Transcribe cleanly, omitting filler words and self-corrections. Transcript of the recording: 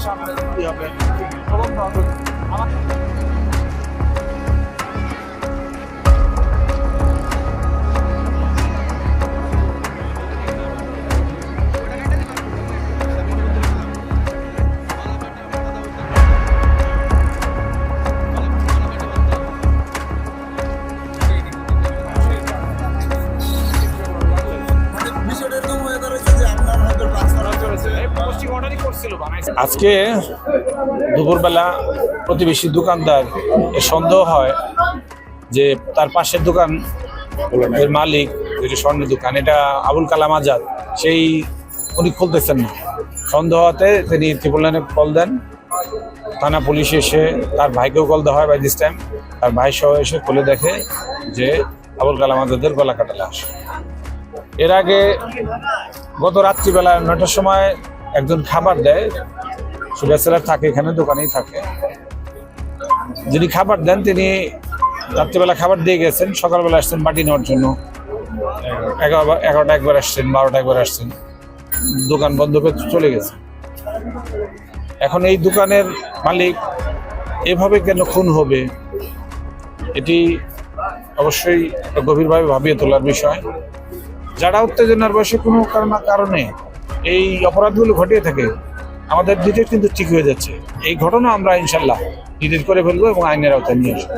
সামনে কি হবে তদন্ত হবে। আজকে দুপুরবেলা প্রতিবেশী দোকানদার এর সন্দেহ হয় যে তার পাশের দোকান এর মালিক যেটা স্বর্ণের দোকান, এটা আবুল কালাম আজাদ, সেই উনি খুলতেছেন না। সন্দেহ হতে তিনি ট্রিপল নাইনে কল দেন। থানা পুলিশ এসে তার ভাইকেও কল দেওয়া হয় বাই দিস টাইম। তার ভাই সহ এসে খুলে দেখে যে আবুল কালাম আজাদের গলা কাটা লাশ। এর আগে গত রাত্রিবেলা 9টার সময় একজন খাবার দেয়, সুগার থাকে এখানে, দোকানেই থাকে। যিনি খাবার দেন তিনি রাত্রিবেলা খাবার দিয়ে গেছেন, সকালবেলা আসছেন বাটি নেওয়ার জন্য। 11টা একবার আসছেন, 12টা একবার আসছেন, দোকান বন্ধ করে চলে গেছে। এখন এই দোকানের মালিক এভাবে কেন খুন হবে, এটি অবশ্যই গভীরভাবে ভাবিয়ে তোলার বিষয়। যারা উত্তেজনার বয়সে কোনো কারণে এই অপরাধগুলো ঘটিয়ে থাকে, আমাদের ডিটেট কিন্তু ঠিক হয়ে যাচ্ছে। এই ঘটনা আমরা ইনশাল্লাহ ডিটেট করে ফেলবো এবং আইনের আওতায় নিয়ে আসবো।